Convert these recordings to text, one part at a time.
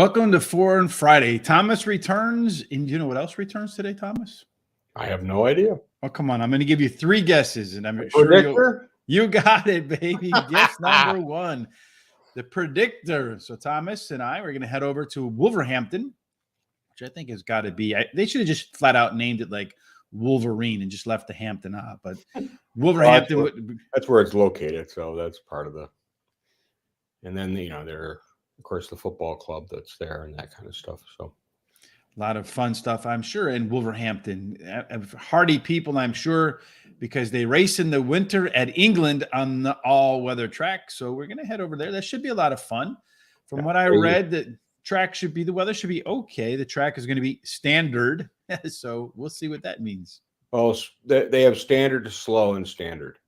Welcome to Foreign Friday. Thomas returns. And you know what else returns today, Thomas? I have no idea. Oh, come on. I'm going to give you 3 guesses, and I'm sure you got it, baby. Guess number 1, the Predictor. So Thomas and I, we're going to head over to Wolverhampton, which I think has got to be. They should have just flat out named it like Wolverine and just left the Hampton out. But Wolverhampton. Well, that's where it's located. So that's part of the. And then, they're, of course, the football club that's there and that kind of stuff. So a lot of fun stuff, I'm sure, in Wolverhampton. Hardy people, I'm sure, because they race in the winter at England on the all-weather track. So we're going to head over there. That should be a lot of fun. From what I read, the weather should be okay. The track is going to be standard. So we'll see what that means. Well, they have standard, slow, and standard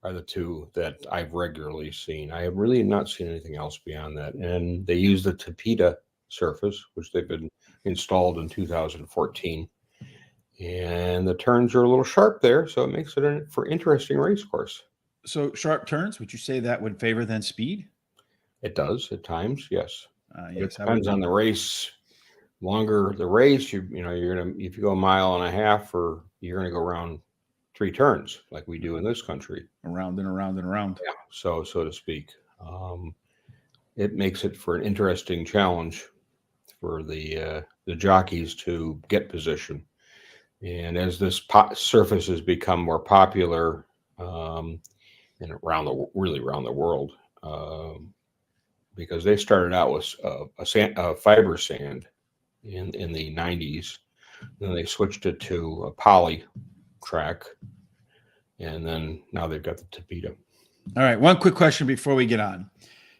are the 2 that I've regularly seen. I have really not seen anything else beyond that. And they use the Tapeta surface, which they've been installed in 2014. And the turns are a little sharp there, so it makes it for interesting race course. So sharp turns, would you say that would favor than speed? It does at times, yes. Yes, it depends on the race. Longer the race, you're gonna, if you go 1.5 miles, or you're gonna go around 3 turns like we do in this country, around and around and around. Yeah, so to speak. It makes it for an interesting challenge for the jockeys to get position. And as this surface has become more popular, and around the world, because they started out with a fiber sand in the 90s, then they switched it to a poly track, and then now they've got the Tapeta. All right, one quick question before we get on.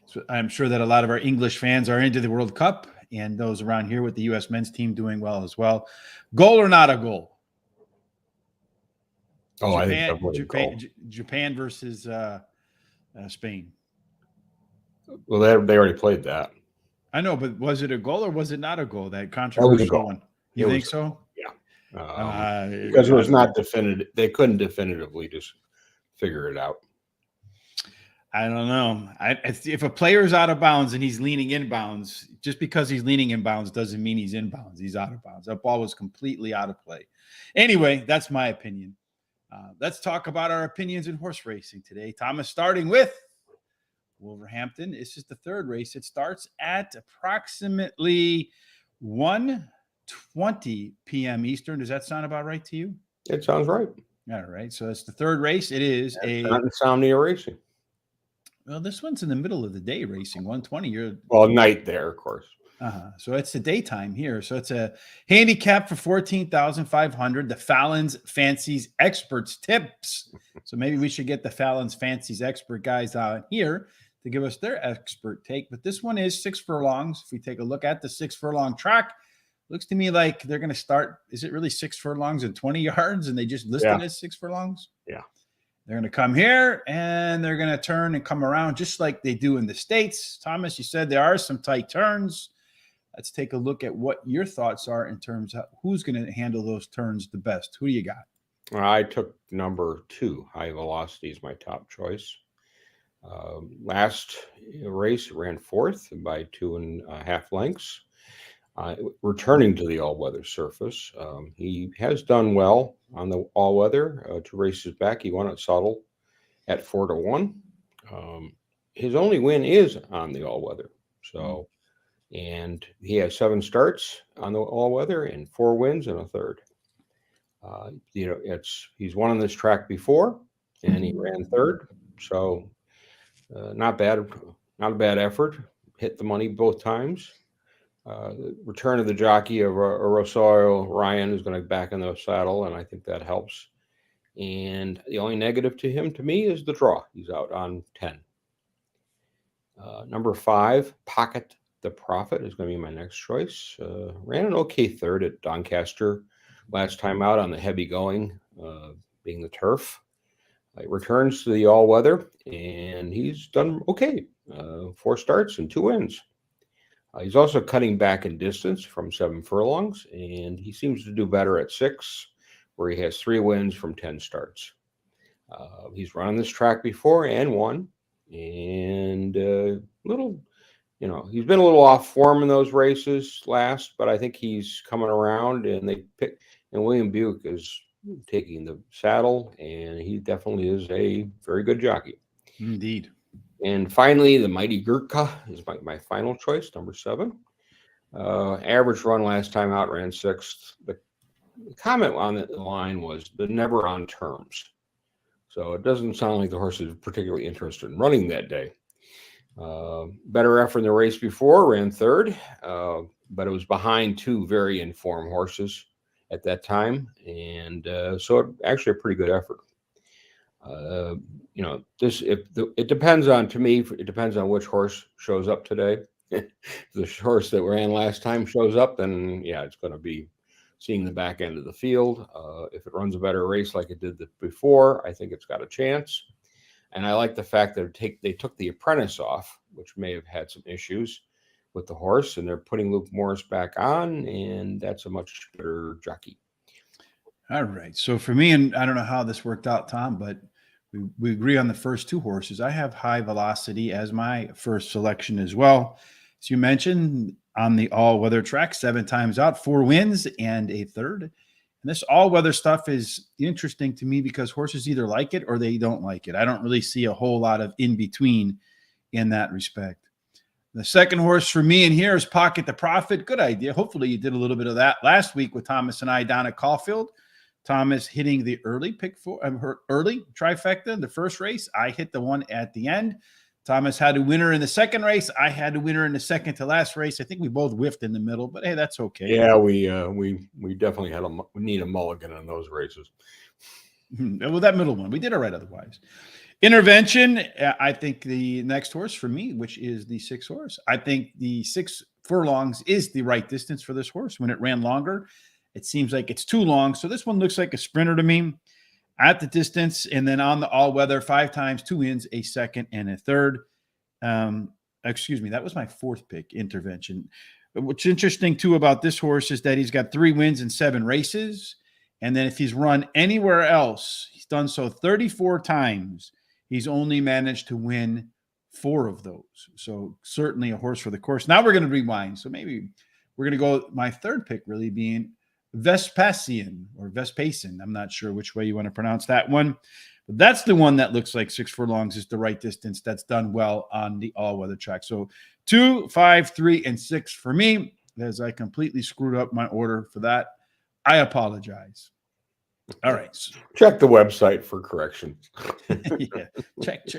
So I'm sure that a lot of our English fans are into the World Cup, and those around here with the U.S. men's team doing well as well. Goal or not a goal? Oh, I think Japan versus Spain. Well, they already played that. I know, but was it a goal or was it not a goal? That controversial one. You think so? Yeah. Because it was not definitive. They couldn't definitively just figure it out. I don't know. If a player is out of bounds and he's leaning inbounds, just because he's leaning inbounds doesn't mean he's inbounds. He's out of bounds. That ball was completely out of play. Anyway, that's my opinion. Let's talk about our opinions in horse racing today. Thomas, starting with Wolverhampton. This is the 3rd race. It starts at approximately 1:20 p.m. Eastern. Does that sound about right to you? It sounds right. All right. So it's the 3rd race. It is not insomnia racing. Well, this one's in the middle of the day racing. 1:20. Night there, of course. So it's the daytime here. So it's a handicap for 14,500. The Fallon's Fancies Experts Tips. So maybe we should get the Fallon's Fancies Expert guys out here to give us their expert take. But this one is 6 furlongs. If we take a look at the 6 furlong track, looks to me like they're going to start. Is it really 6 furlongs and 20 yards? And they just listed it as 6 furlongs? Yeah. They're going to come here and they're going to turn and come around just like they do in the States. Thomas, you said there are some tight turns. Let's take a look at what your thoughts are in terms of who's going to handle those turns the best. Who do you got? I took number 2, High Velocity is my top choice. Last race, ran 4th by 2.5 lengths. Returning to the all-weather surface. He has done well on the all-weather. 2 races back, he won at Subtle at 4-1. His only win is on the all-weather. So, and he has 7 starts on the all-weather and 4 wins and a 3rd. He's won on this track before, and he ran 3rd. So, not bad. Not a bad effort. Hit the money both times. The return of the jockey of Rosario Ryan is going to back in the saddle, and I think that helps. And the only negative to me is the draw. He's out on 10. Number 5, Pocket the Prophet is going to be my next choice. Ran an okay 3rd at Doncaster last time out on the heavy going, being the turf. It returns to the all-weather, and he's done okay. 4 starts and 2 wins. He's also cutting back in distance from 7 furlongs, and he seems to do better at 6, where he has 3 wins from 10 starts. He's run on this track before and won, and little he's been a little off form in those races last, but I think he's coming around. And William BetUK is taking the saddle, and he definitely is a very good jockey. Indeed. And finally, the Mighty Gurkha is my final choice, number 7. Average run last time out, ran 6th. The comment on the line was the never on terms. So it doesn't sound like the horse is particularly interested in running that day. Better effort in the race before, ran 3rd, but it was behind 2 very informed horses at that time. And so actually a pretty good effort. It depends on, to me, it depends on which horse shows up today. If the horse that ran last time shows up, then yeah, it's going to be seeing the back end of the field. If it runs a better race like it did before, I think it's got a chance. And I like the fact that they took the apprentice off, which may have had some issues with the horse, and they're putting Luke Morris back on, and that's a much better jockey. All right. So for me, and I don't know how this worked out, Tom, but we agree on the first 2 horses. I have High Velocity as my first selection as well. As you mentioned, on the all-weather track, 7 times out, 4 wins and a 3rd. And this all-weather stuff is interesting to me because horses either like it or they don't like it. I don't really see a whole lot of in-between in that respect. The second horse for me in here is Pocket the Prophet. Good idea. Hopefully you did a little bit of that last week with Thomas and I down at Caulfield. Thomas hitting the early early trifecta, the first race. I hit the one at the end. Thomas had a winner in the second race. I had a winner in the second to last race. I think we both whiffed in the middle, but hey, that's okay. Yeah, we definitely we need a mulligan in those races. Well, that middle one, we did all right otherwise. Intervention, I think the next horse for me, which is the 6th horse, I think the 6 furlongs is the right distance for this horse. When it ran longer, it seems like it's too long. So this one looks like a sprinter to me at the distance. And then on the all-weather, 5 times, 2 wins, a 2nd and a 3rd. Excuse me, that was my 4th pick, Intervention. What's interesting, too, about this horse is that he's got 3 wins in 7 races. And then if he's run anywhere else, he's done so 34 times. He's only managed to win 4 of those. So certainly a horse for the course. Now we're going to rewind. So maybe we're going to go my 3rd pick really being Vespasian or Vespasian. I'm not sure which way you want to pronounce that one. But that's the one that looks like 6 furlongs is the right distance. That's done well on the all-weather track. So 2, 5, 3, and 6 for me, as I completely screwed up my order for that. I apologize. All right. Check the website for corrections. Yeah.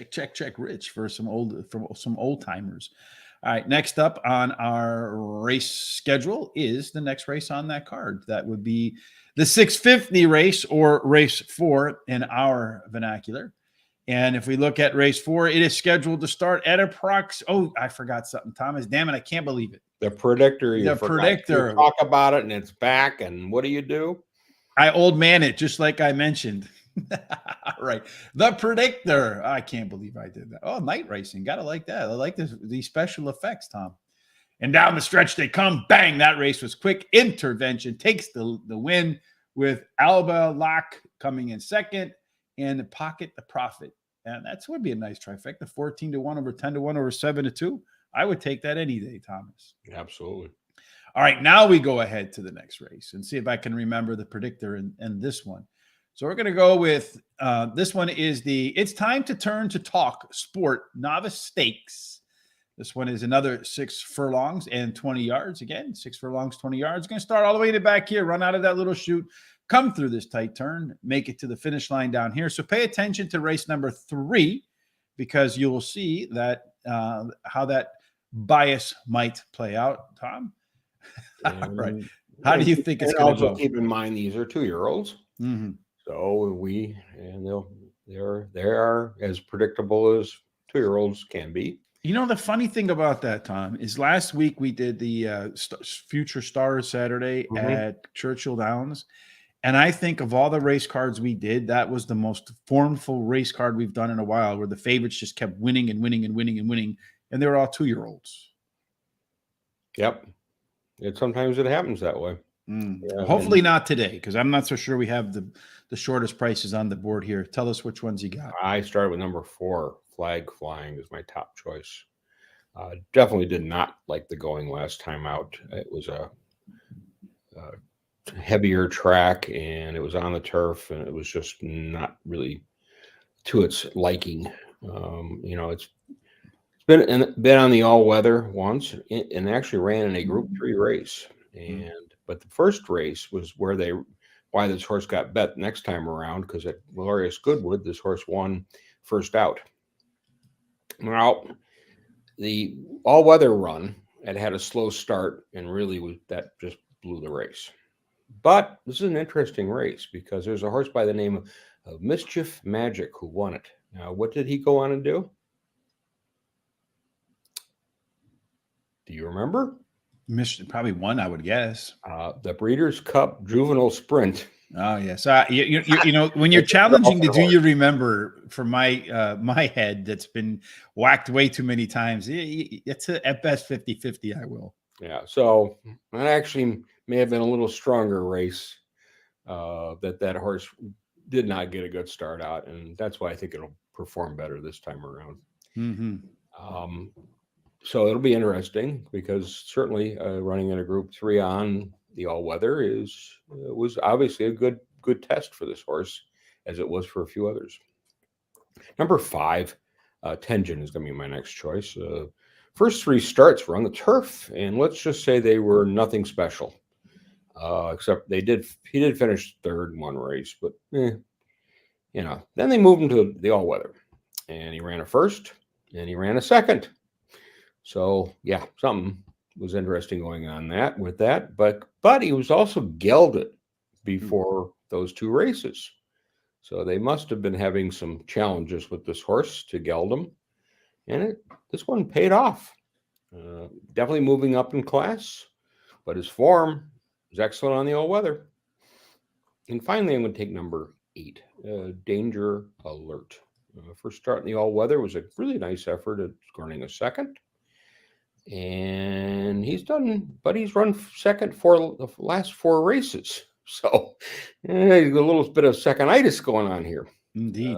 Check Rich for some old timers. All right. Next up on our race schedule is the next race on that card. That would be the 650 race, or race 4 in our vernacular. And if we look at race 4, it is scheduled to start at I forgot something, Thomas. Damn it. I can't believe it. The Predictor. The Predictor. You talk about it and it's back. And what do? I old man it, just like I mentioned. Right. The Predictor. I can't believe I did that. Oh, night racing. Gotta like that. I like these special effects, Tom. And down the stretch they come. Bang. That race was quick. Intervention takes the win with Alba Locke coming in 2nd and Pocket the Prophet. And that would be a nice trifecta. 14-1 over 10-1 over 7-2. I would take that any day, Thomas. Absolutely. All right, now we go ahead to the next race and see if I can remember the Predictor and this one. So we're going to go with this one is It's Time to Turn to Talk Sport Novice Stakes. This one is another 6 furlongs and 20 yards. Again, 6 furlongs, 20 yards. Going to start all the way to the back here, run out of that little chute, come through this tight turn, make it to the finish line down here. So pay attention to race number 3 because you will see that how that bias might play out, Tom. Right. How do you think it's going to go? Keep in mind these are 2-year-olds. Mm-hmm. So they're as predictable as 2-year-olds can be. You know, the funny thing about that, Tom, is last week we did the Future Stars Saturday at Churchill Downs. And I think of all the race cards we did, that was the most formful race card we've done in a while, where the favorites just kept winning and winning and winning and winning. And they were all 2-year-olds. Yep. Sometimes it happens that way. Yeah, hopefully not today, because I'm not so sure we have the shortest prices on the board here. Tell us which ones you got. I started with number 4. Flag Flying is my top choice. Definitely did not like the going last time out. It was a heavier track, and it was on the turf, and it was just not really to its liking. It's been on the all weather once, and actually ran in a Group 3 race. But the first race was why this horse got bet next time around, because at Glorious Goodwood, this horse won first out. Now, the all weather run had a slow start, and really that just blew the race. But this is an interesting race because there's a horse by the name of Mischief Magic who won it. Now, what did he go on and do? Do you remember? Probably one, I would guess. The Breeders' Cup Juvenile Sprint. Oh yes, when you're challenging the do you remember, for my head that's been whacked way too many times, it's at best 50-50. I will. Yeah, so that actually may have been a little stronger race. That horse did not get a good start out, and that's why I think it'll perform better this time around. Mm-hmm. So it'll be interesting because certainly running in a Group 3 on the all weather was obviously a good test for this horse, as it was for a few others. Number 5, Tenjin is going to be my next choice. First 3 starts were on the turf, and let's just say they were nothing special, except he did finish third in one race, but then they moved him to the all weather, and he ran a first, and he ran a second. So yeah, something was interesting going on with that, but he was also gelded before those 2 races, so they must have been having some challenges with this horse to geld him, and this one paid off. Definitely moving up in class, but his form was excellent on the all weather. And finally, I'm going to take number 8, Danger Alert. First start in the all weather was a really nice effort at scoring a second. And he's run second for the last 4 races. So a little bit of second-itis going on here. Indeed.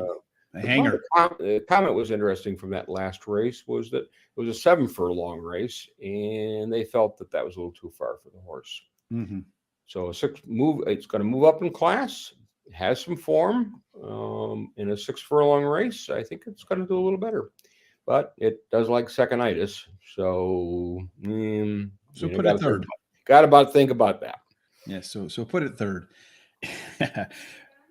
A hanger. The comment was interesting from that last race was that it was a 7 furlong race, and they felt that was a little too far for the horse. Mm-hmm. So it's going to move up in class, has some form in a 6 furlong race. I think it's going to do a little better. But it does like second-itis, so put it third. Got to think about that. Yeah, so put it third.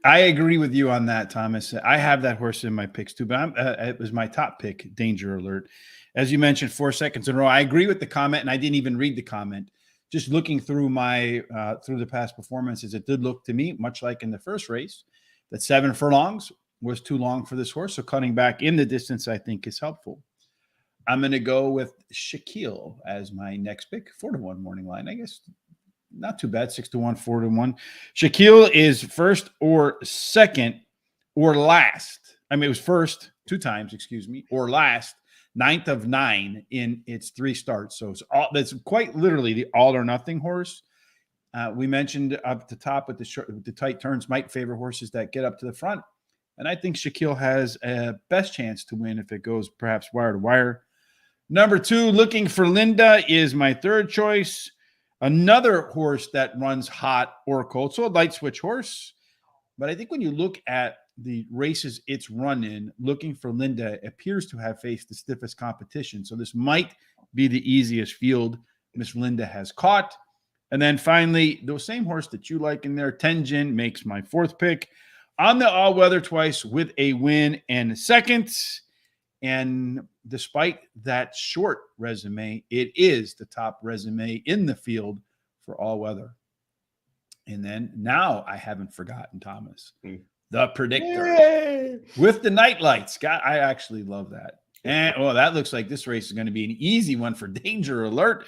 I agree with you on that, Thomas. I have that horse in my picks too, but it was my top pick, Danger Alert. As you mentioned, 4 seconds in a row. I agree with the comment, and I didn't even read the comment. Just looking through through the past performances, it did look to me, much like in the first race, that 7 furlongs was too long for this horse. So cutting back in the distance, I think, is helpful. I'm going to go with Shaquille as my next pick. 4-1 morning line, I guess. Not too bad. 6-1, 4-1. Shaquille is first or second or last. I mean, it was first 2 times, or last, 9th of 9 in its 3 starts. So that's quite literally the all or nothing horse. We mentioned up the top with the tight turns might favor horses that get up to the front. And I think Shaquille has a best chance to win if it goes perhaps wire to wire. Number 2, Looking for Linda is my third choice. Another horse that runs hot or cold. So a light switch horse. But I think when you look at the races it's run in, Looking for Linda appears to have faced the stiffest competition. So this might be the easiest field Miss Linda has caught. And then finally, the same horse that you like in there, Tenjin, makes my 4th pick. On the all-weather twice with a win and second. And despite that short resume, it is the top resume in the field for all-weather. And then now I haven't forgotten, Thomas, the Predictor with the night lights. God, I actually love that. And that looks like this race is going to be an easy one for Danger Alert.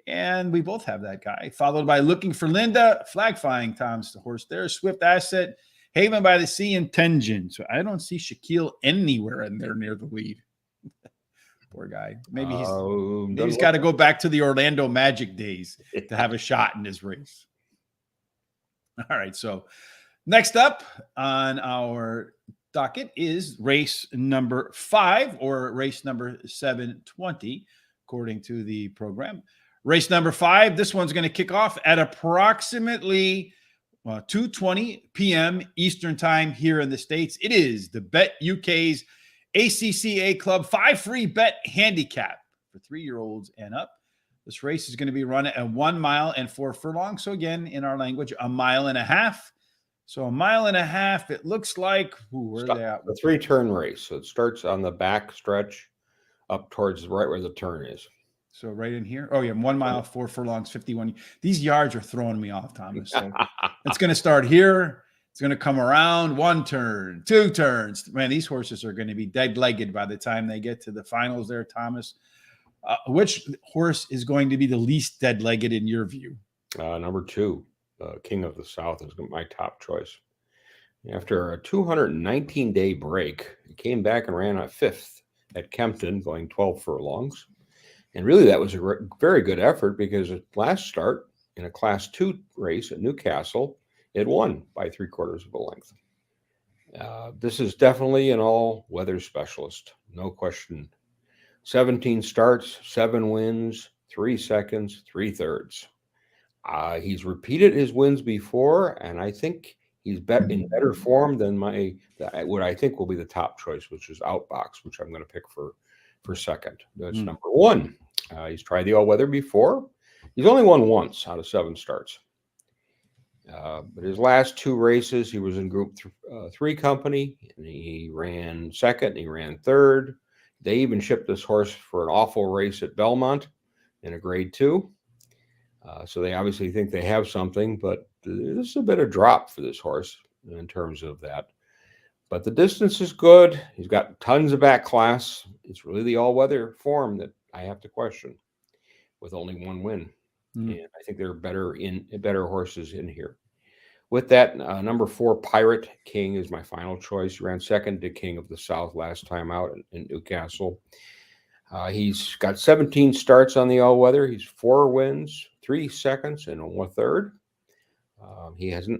And we both have that guy, followed by Looking for Linda, Flag Flying Tom's the horse there, Swift Asset, Haven by the Sea, and Tenjin. So I don't see Shaquille anywhere in there near the lead. Poor guy. Maybe he's got to go back to the Orlando Magic days to have a shot in this race. All right. So next up on our docket is race number 5 or race number 720. according to the program. Race number 5. This one's going to kick off at approximately 2:20 p.m. Eastern time here in the States. It is the BetUK's ACCA Club 5 free bet handicap for 3-year-olds and up. This race is going to be run at 1 mile and 4 furlongs. So again, in our language, 1.5 miles. So 1.5 miles, it looks like, where are they at? A 3-turn race. So it starts on the back stretch up towards right where the turn is. So right in here. Oh, yeah, 1 mile, 4 furlongs, 51. These yards are throwing me off, Thomas. So it's going to start here. It's going to come around 1 turn, 2 turns. Man, these horses are going to be dead-legged by the time they get to the finals there, Thomas. Which horse is going to be the least dead-legged in your view? Number 2, King of the South is my top choice. After a 219-day break, he came back and ran a 5th at Kempton, going 12 furlongs. And really, that was a very good effort because at last start in a Class 2 race at Newcastle, it won by 3/4 of a length. This is definitely an all-weather specialist, no question. 17 starts, 7 wins, 3 seconds, 3/3. He's repeated his wins before, and I think he's in better form than what I think will be the top choice, which is Outbox, which I'm going to pick for second. That's number 1. He's tried the all-weather before. He's only won once out of 7 starts. But his last 2 races, he was in Group 3 company, and he ran second, and he ran third. They even shipped this horse for an awful race at Belmont in a Grade 2. So they obviously think they have something, but this is a bit of drop for this horse in terms of that. But the distance is good. He's got tons of back class. It's really the all-weather form that I have to question with only 1 win. And I think there are better horses in here. With that, number 4, Pirate King is my final choice. He ran second to King of the South last time out in Newcastle. He's got 17 starts on the all-weather. He's 4 wins, 3 seconds, and 1/3.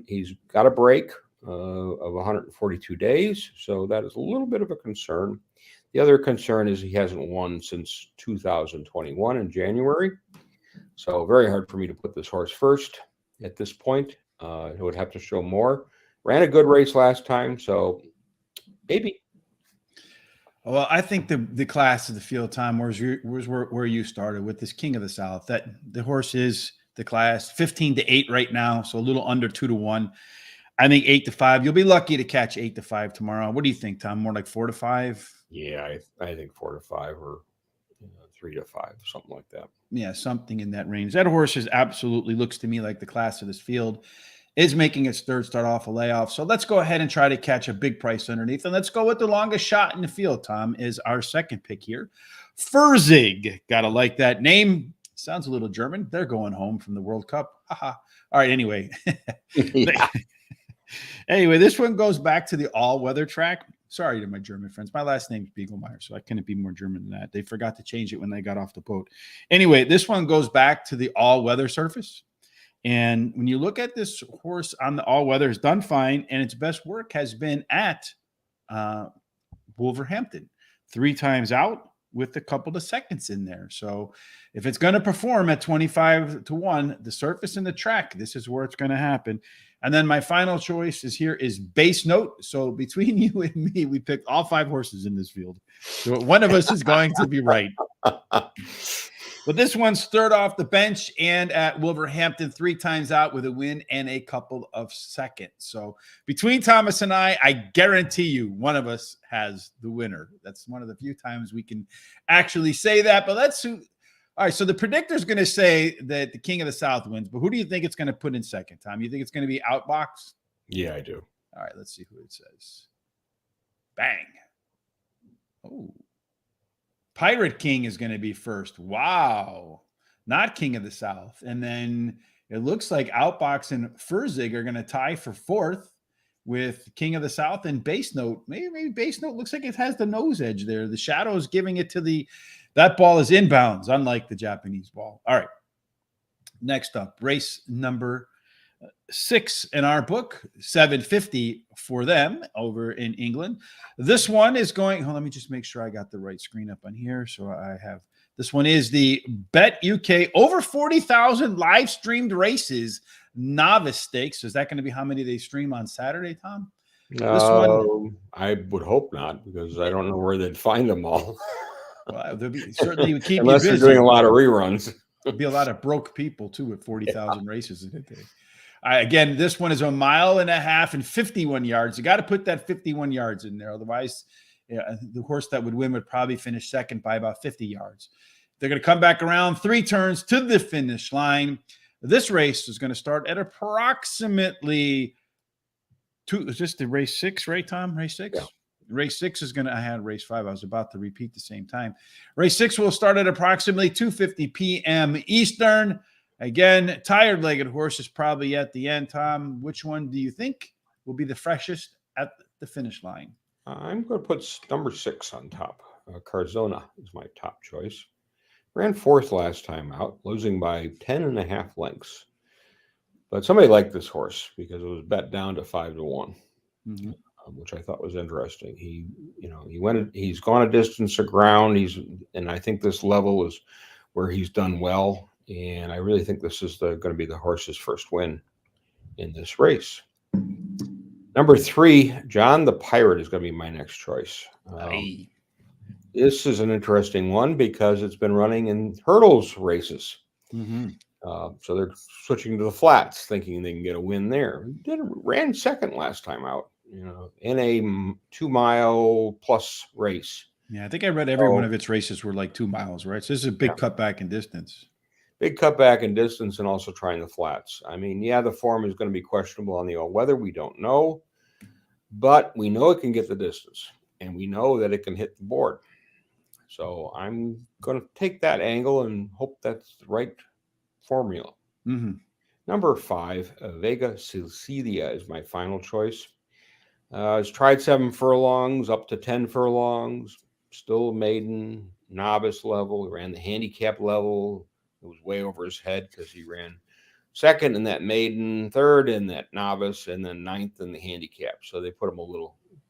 He's got a break of 142 days, so that is a little bit of a concern. The other concern is he hasn't won since 2021 in January. So very hard for me to put this horse first at this point. He would have to show more. Ran a good race last time, so maybe. Well, I think the class of the field, Tom, was where you started with this King of the South. That the horse is the class 15-8 right now, so a little under 2-1. I think 8-5. You'll be lucky to catch 8-5 tomorrow. What do you think, Tom? More like 4-5? Yeah, I think 4-5 or 3-5, something like that. Yeah, something in that range. That horse absolutely looks to me like the class of this field is making its third start off a layoff. So let's go ahead and try to catch a big price underneath. And let's go with the longest shot in the field, Tom, is our second pick here. Furzig. Gotta like that name. Sounds a little German. They're going home from the World Cup. All right, anyway. Yeah. Anyway, this one goes back to the all-weather track. Sorry to my German friends. My last name's Biegelmeyer, so I couldn't be more German than that. They forgot to change it when they got off the boat. Anyway, this one goes back to the all-weather surface. And when you look at this horse on the all-weather, it's done fine, and its best work has been at Wolverhampton. 3 times out with a couple of seconds in there. So if it's going to perform at 25-1, the surface and the track, this is where it's going to happen. And then my final choice is Base Note. So between you and me, we picked all 5 horses in this field. So one of us is going to be right. But this one's third off the bench and at Wolverhampton 3 times out with a win and a couple of seconds. So between Thomas and I guarantee you one of us has the winner. That's one of the few times we can actually say that. But let's see. All right, so the predictor is going to say that the King of the South wins, but who do you think it's going to put in second, Tom? You think it's going to be Outbox? Yeah, I do. All right, let's see who it says. Bang. Oh. Pirate King is going to be first. Wow. Not King of the South. And then it looks like Outbox and Furzig are going to tie for 4th with King of the South and Base Note. Maybe Base Note looks like it has the nose edge there. The shadow is giving it to that ball is inbounds, unlike the Japanese ball. All right. Next up, race number 6 in our book, 750 for them over in England. This one is going, let me just make sure I got the right screen up on here. So I have This one is the BetUK over 40,000 live streamed races Novice Stakes. Is that going to be how many they stream on Saturday, Tom? This one, I would hope not, because I don't know where they'd find them all. well, there'll be certainly would keep unless you busy. they're doing a lot of reruns. There'll be a lot of broke people too at 40,000 races in a day. Again, this one is 1.5 miles and 51 yards. You got to put that 51 yards in there. Otherwise, the horse that would win would probably finish second by about 50 yards. They're going to come back around 3 turns to the finish line. This race is going to start at approximately is this the race 6, right, Tom? Race 6? Yeah. Race 6 is going to, I had race 5. I was about to repeat the same time. Race 6 will start at approximately 2:50 p.m. Eastern. Again, tired-legged horse is probably at the end. Tom, which one do you think will be the freshest at the finish line? I'm going to put number 6 on top. Carzona is my top choice. Ran 4th last time out, losing by 10.5 lengths. But somebody liked this horse because it was bet down to 5-1, which I thought was interesting. He's gone a distance of ground. And I think this level is where he's done well. And I really think this is going to be the horse's first win in this race. Number 3, John the Pirate is going to be my next choice. This is an interesting one because it's been running in hurdles races. So they're switching to the flats, thinking they can get a win there. Ran second last time out, in a 2-mile plus race. Yeah, I think I read every one of its races were like 2 miles, right? So this is a big cutback in distance. Big cutback in distance, and also trying the flats. I mean, the form is going to be questionable on the all-weather. We don't know, but we know it can get the distance, and we know that it can hit the board. So I'm going to take that angle and hope that's the right formula. Number 5, Vega Sicilia is my final choice. It's tried 7 furlongs, up to 10 furlongs, still maiden, novice level. He ran the handicap level. It was way over his head because he ran second in that maiden, third in that novice, and then 9th in the handicap. So they put him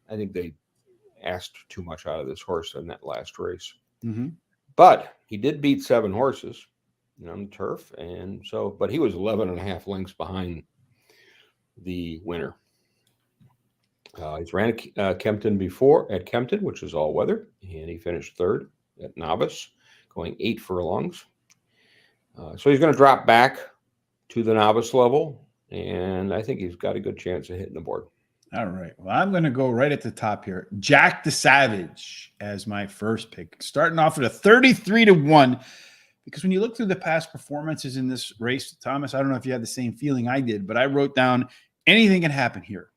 I think they asked too much out of this horse in that last race. But he did beat 7 horses on turf, but he was 11.5 lengths behind the winner. He's ran at Kempton before, which is all weather, and he finished 3rd at novice, going 8 furlongs. So he's going to drop back to the novice level, and I think he's got a good chance of hitting the board. All right. Well, I'm going to go right at the top here. Jack the Savage as my first pick, starting off at a 33-1. Because when you look through the past performances in this race, Thomas, I don't know if you had the same feeling I did, but I wrote down anything can happen here.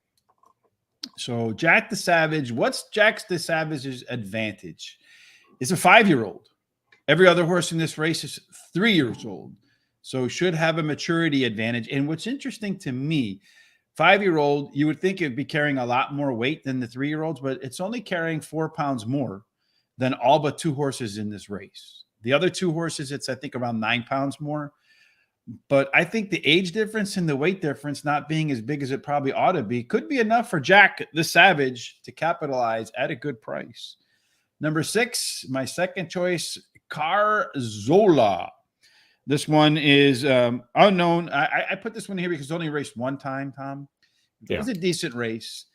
So Jack the Savage, what's Jack the Savage's advantage? It's a 5-year-old. Every other horse in this race is 3 years old. So should have a maturity advantage. And what's interesting to me, 5-year-old, you would think it would be carrying a lot more weight than the 3-year-olds, but it's only carrying 4 pounds more than all but 2 horses in this race. The other 2 horses, it's, I think, around 9 pounds more. But I think the age difference and the weight difference not being as big as it probably ought to be could be enough for Jack the Savage to capitalize at a good price. Number 6, my second choice, Carzola. This one is unknown. I put this one here because it's only raced one time, Tom. It was a decent race.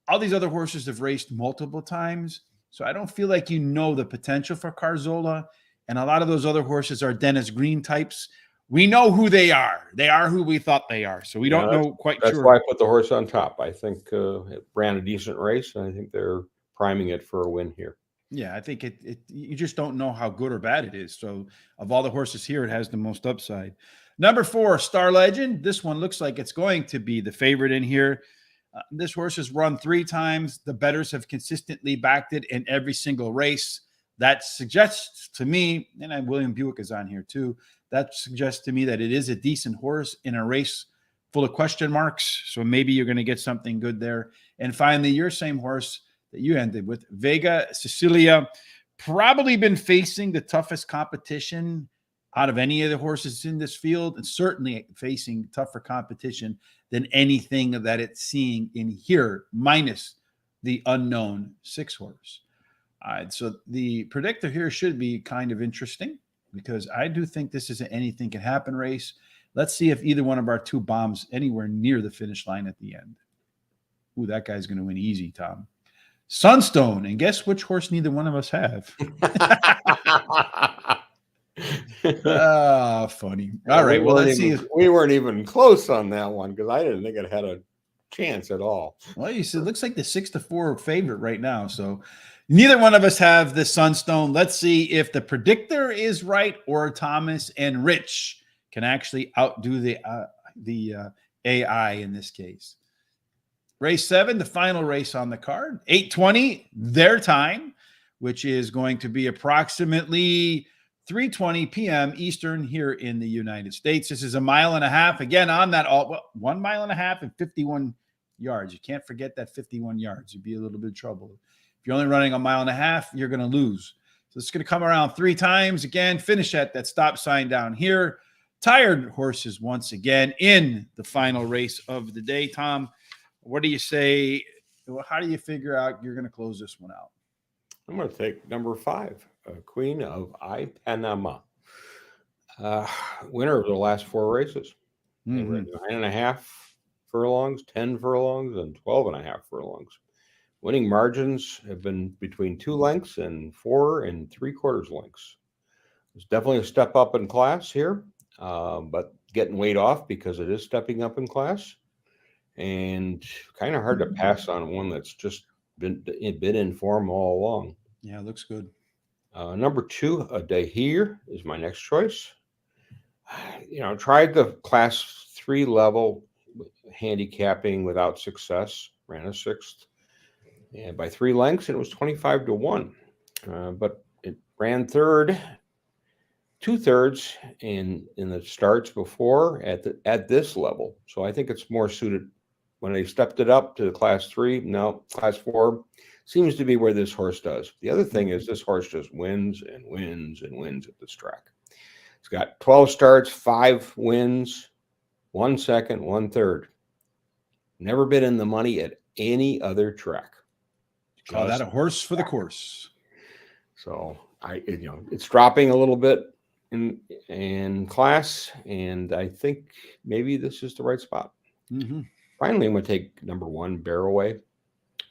All these other horses have raced multiple times. So I don't feel like the potential for Carzola. And a lot of those other horses are Dennis Green types. We know who they are. They are who we thought they are. So we don't know quite sure. That's why I put the horse on top. I think it ran a decent race, and I think they're priming it for a win here. Yeah, I think you just don't know how good or bad it is. So of all the horses here, it has the most upside. Number 4, Star Legend. This one looks like it's going to be the favorite in here. This horse has run 3 times. The bettors have consistently backed it in every single race. That suggests to me, and William BetUK is on here too, that suggests to me that it is a decent horse in a race full of question marks. So maybe you're going to get something good there. And finally, your same horse that you ended with, Vega Sicilia, probably been facing the toughest competition out of any of the horses in this field, and certainly facing tougher competition than anything that it's seeing in here, minus the unknown 6 horse. All right, so the predictor here should be kind of interesting because I do think this is an anything can happen race. Let's see if either one of our two bombs anywhere near the finish line at the end. Ooh, that guy's going to win easy, Tom. Sunstone, and guess which horse neither one of us have? Funny. All right, well, let's see. We weren't even close on that one because I didn't think it had a chance at all. Well, you said it looks like the 6-4 favorite right now. So neither one of us have the Sunstone. Let's see if the predictor is right or Thomas and Rich can actually outdo the AI in this case. Race 7, the final race on the card, 8:20 their time, which is going to be approximately 3:20 p.m. Eastern here in the United States. This is a mile and a half. Again, on that 1 mile and a half and 51 yards. You can't forget that 51 yards. You'd be a little bit of trouble. If you're only running a mile and a half, you're going to lose. So it's going to come around 3 times. Again, finish at that stop sign down here. Tired horses once again in the final race of the day. Tom, what do you say? How do you figure out you're going to close this one out? I'm going to take number 5, Queen of Panama. Winner of the last 4 races. Mm-hmm. 9.5 furlongs, 10 furlongs, and 12.5 furlongs. Winning margins have been between 2 lengths and 4 3/4 lengths. It's definitely a step up in class here, but getting weight off because it is stepping up in class. And kind of hard to pass on one that's just been in form all along. Yeah, it looks good. Number 2, a day here is my next choice. Tried the class 3 level handicapping without success, ran a 6th, and by 3 lengths, and it was 25-1. But it ran 3rd, 2/3 in the starts before at this level. So I think it's more suited. When they stepped it up to the class 3, now class 4 seems to be where this horse does. The other thing is this horse just wins and wins and wins at this track. It's got 12 starts, 5 wins, 1 second, 1/3. Never been in the money at any other track. Call that a horse for the course. So it's dropping a little bit in class, and I think maybe this is the right spot. Mm-hmm. Finally, I'm going to take number 1, Barroway,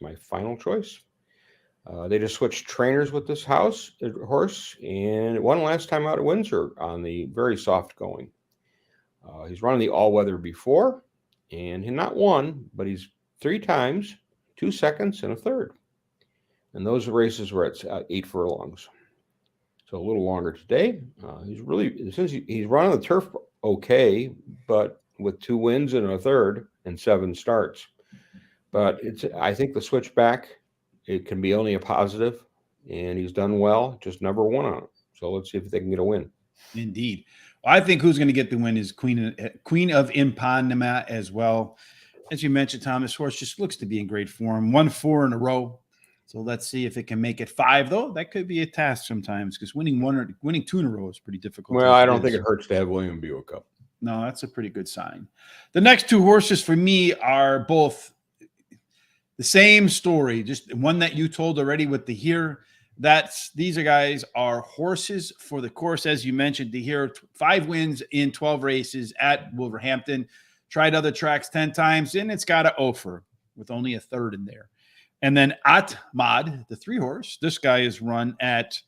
my final choice. They just switched trainers with this horse, and it won last time out at Windsor on the very soft going. He's running the all-weather before, and he not won, but he's 3 times, 2 seconds, and 1/3. And those races were at 8 furlongs. So a little longer today. He's running the turf okay, but with 2 wins and 1/3 and 7 starts. But I think the switch back, it can be only a positive, and he's done well, just never won on it. So let's see if they can get a win. Indeed. Well, I think who's going to get the win is Queen of Panama as well. As you mentioned, Tom, this horse just looks to be in great form. 1 4 in a row. So let's see if it can make it 5, though. That could be a task sometimes because winning 2 in a row is pretty difficult. Well, I don't think it hurts to have William BetUK up. No, that's a pretty good sign. The next 2 horses for me are both the same story, just one that you told already with the here. These guys are horses for the course, as you mentioned. The here, 5 wins in 12 races at Wolverhampton. Tried other tracks 10 times, and it's got an offer with only a 1/3 in there. And then Atmad, the 3 horse, this guy is run at.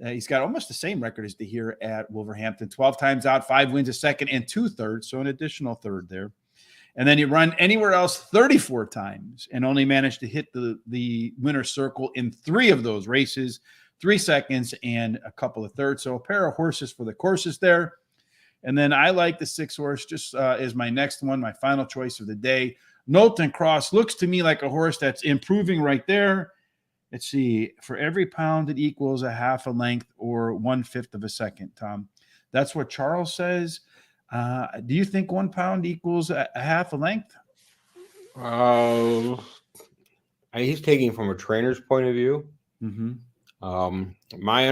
He's got almost the same record as the here at Wolverhampton. 12 times out, 5 wins, a second, and 2/3, so an additional 1/3 there. And then he run anywhere else 34 times and only managed to hit the winner's circle in 3 of those races, 3 seconds and a couple of 1/3. So a pair of horses for the courses there. And then I like the 6 horse just as my next one, my final choice of the day. Knowlton Cross looks to me like a horse that's improving right there. Let's see. For every pound, it equals a half a length or 1/5 of a second, Tom. That's what Charles says. Do you think 1 pound equals a half a length? He's taking from a trainer's point of view. Mm-hmm. My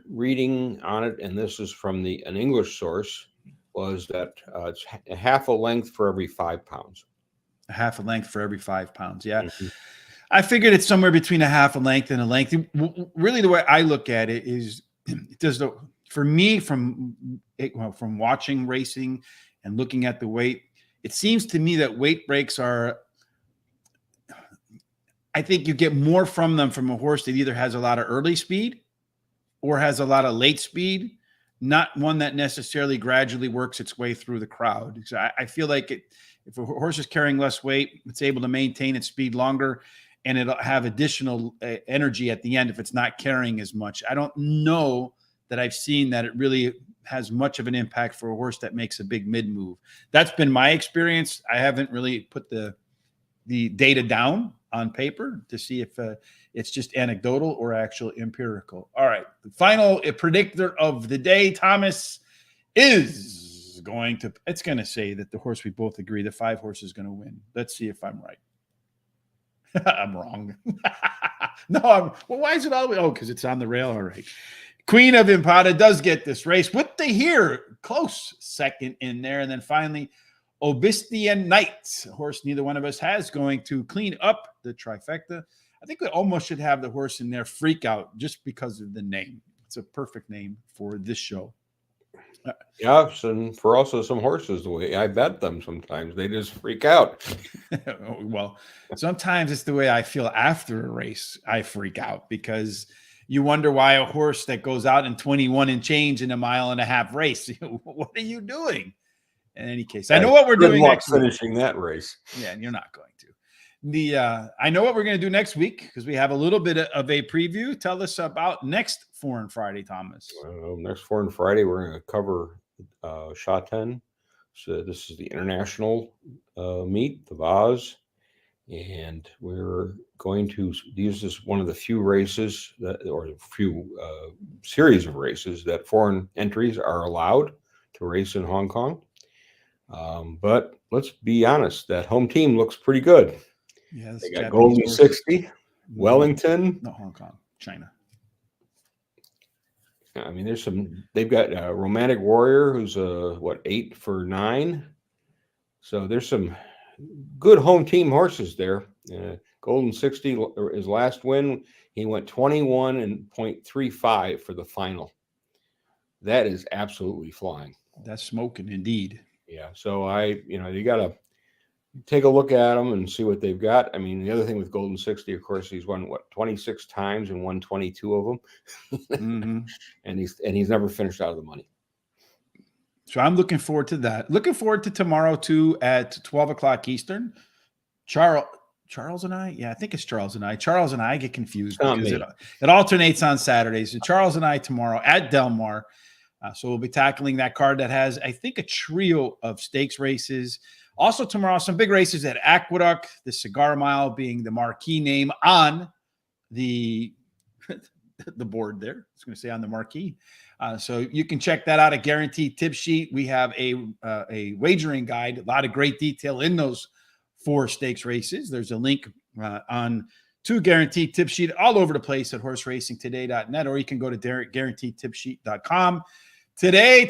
reading on it, and this is from an English source, was that it's a half a length for every 5 pounds. A half a length for every 5 pounds. Yeah. Mm-hmm. I figured it's somewhere between a half a length and a length. Really, the way I look at it is, it does the for me from watching racing and looking at the weight. It seems to me that weight breaks are. I think you get more from them from a horse that either has a lot of early speed or has a lot of late speed, not one that necessarily gradually works its way through the crowd. So I feel like if a horse is carrying less weight, it's able to maintain its speed longer, and it'll have additional energy at the end if it's not carrying as much. I don't know that I've seen that it really has much of an impact for a horse that makes a big mid move. That's been my experience. I haven't really put the data down on paper to see if it's just anecdotal or actual empirical. All right. The final predictor of the day, Thomas, is it's going to say that the horse we both agree, the 5 horse is going to win. Let's see if I'm right. I'm wrong. No, why is it all the way? Oh, because it's on the rail. All right. Queen of Impala does get this race with the here close second in there. And then finally, Obistian Knight, a horse neither one of us has, going to clean up the trifecta. I think we almost should have the horse in there freak out just because of the name. It's a perfect name for this show. Yes, and for also some horses, the way I bet them sometimes, they just freak out. Well, sometimes it's the way I feel after a race. I freak out because you wonder why a horse that goes out in 21 and change in a 1.5 mile race, what are you doing? In any case, I know what we're doing next week. Finishing that race. Yeah, and you're not going to. I know what we're going to do next week because we have a little bit of a preview. Tell us about next Foreign Friday, Thomas. Next Foreign Friday, we're going to cover Chaten. So this is the international meet, the Vaz, and we're going to use this one of the few races or few series of races that foreign entries are allowed to race in Hong Kong. But let's be honest, that home team looks pretty good. Yeah, they got Golden 60, Wellington. No, Hong Kong, China. I mean, they've got Romantic Warrior, who's 8 for 9. So there's some good home team horses there. Golden 60, his last win, he went 21 and 0.35 for the final. That is absolutely flying. That's smoking indeed. Yeah. So you got to take a look at them and see what they've got. I mean, the other thing with Golden 60, of course, he's won 26 times and won 22 of them. Mm-hmm. and he's never finished out of the money. So I'm looking forward to that. Looking forward to tomorrow too at 12 o'clock Eastern. Charles and I? Yeah, I think it's Charles and I. Charles and I get confused because it alternates on Saturdays. So Charles and I tomorrow at Del Mar. So we'll be tackling that card that has, I think, a trio of stakes races. Also tomorrow, some big races at Aqueduct, the Cigar Mile being the marquee name on the board there. I was going to say on the marquee. So you can check that out, a guaranteed tip sheet. We have a wagering guide, a lot of great detail in those 4 stakes races. There's a link on to guaranteed tip sheet all over the place at horseracingtoday.net, or you can go to guaranteedtipsheet.com.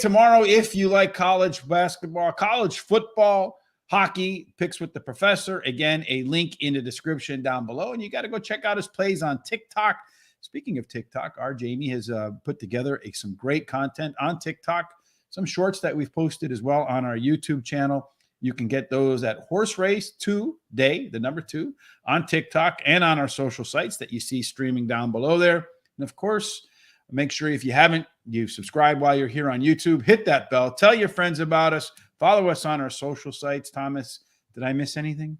Tomorrow, if you like college basketball, college football, hockey, picks with the professor. Again, a link in the description down below. And you got to go check out his plays on TikTok. Speaking of TikTok, our Jamie has put together some great content on TikTok, some shorts that we've posted as well on our YouTube channel. You can get those at Horse Race Today, the number 2, on TikTok and on our social sites that you see streaming down below there. And of course, make sure if you haven't, you subscribe while you're here on YouTube, hit that bell, tell your friends about us, follow us on our social sites. Thomas, did I miss anything?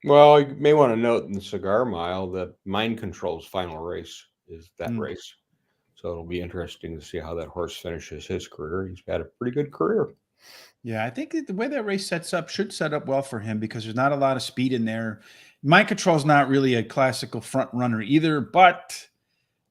Well, you may want to note in the Cigar Mile that Mind Control's final race is that race. So it'll be interesting to see how that horse finishes his career. He's had a pretty good career. Yeah, I think the way that race sets up should set up well for him because there's not a lot of speed in there. Mind Control is not really a classical front runner either, but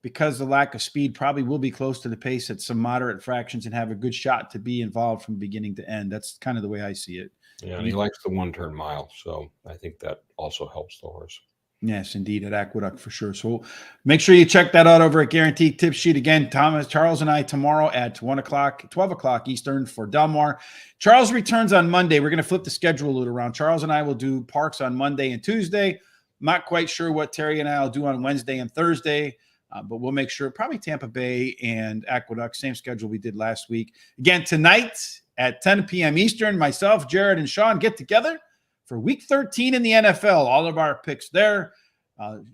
because the lack of speed probably will be close to the pace at some moderate fractions and have a good shot to be involved from beginning to end. That's kind of the way I see it. Yeah, and he likes the 1-turn mile, so I think that also helps the horse. Yes, indeed, at Aqueduct for sure. So make sure you check that out over at Guaranteed Tip Sheet. Again, Charles and I tomorrow at 12 o'clock Eastern for Del Mar. Charles returns on Monday. We're going to flip the schedule a little around. Charles and I will do Parks on Monday and Tuesday. not quite sure what Terry and I will do on Wednesday and Thursday, but we'll make sure probably Tampa Bay and Aqueduct, same schedule we did last week. Again, tonight at 10 p.m. Eastern, myself, Jared, and Sean get together for Week 13 in the NFL. All of our picks there.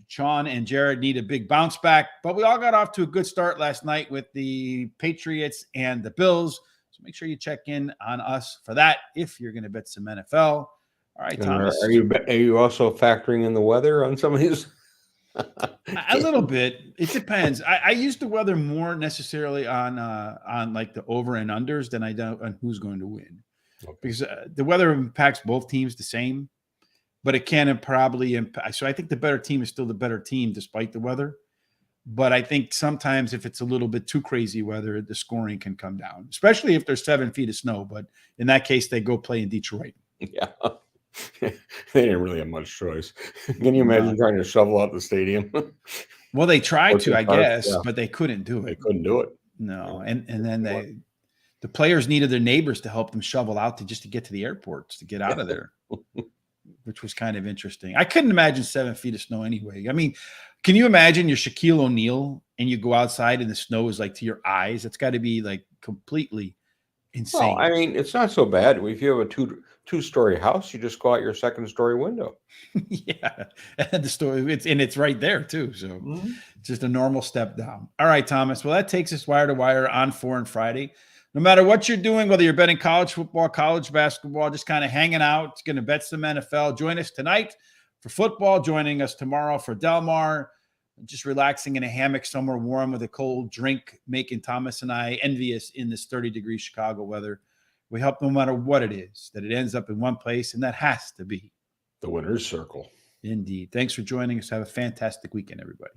Sean and Jared need a big bounce back, but we all got off to a good start last night with the Patriots and the Bills. So make sure you check in on us for that if you're going to bet some NFL. All right, Thomas. Are you also factoring in the weather on some of these? A little bit. It depends. I use the weather more necessarily on like the over and unders than I do on who's going to win, because the weather impacts both teams the same. But it can probably impact. So I think the better team is still the better team despite the weather. But I think sometimes if it's a little bit too crazy weather, the scoring can come down, especially if there's 7 feet of snow. But in that case, they go play in Detroit. Yeah. They didn't really have much choice. Can you imagine trying to shovel out the stadium? Well, they tried to, I guess, but they couldn't do it. They couldn't do it. No. And then the players needed their neighbors to help them shovel out just to get to the airports, to get out of there. Which was kind of interesting. I couldn't imagine 7 feet of snow anyway. I mean, can you imagine you're Shaquille O'Neal and you go outside and the snow is like to your eyes? It's got to be like completely insane. Well, I mean, it's not so bad. If you have a two-story house, you just go out your second-story window. Yeah, and it's right there too. So just a normal step down. All right, Thomas. Well, that takes us wire to wire on Foreign Friday. No matter what you're doing, whether you're betting college football, college basketball, just kind of hanging out, it's going to bet some NFL. Join us tonight for football, joining us tomorrow for Del Mar, just relaxing in a hammock somewhere warm with a cold drink, making Thomas and I envious in this 30-degree Chicago weather. We help no matter what it is, that it ends up in one place, and that has to be the winner's circle. Indeed. Thanks for joining us. Have a fantastic weekend, everybody.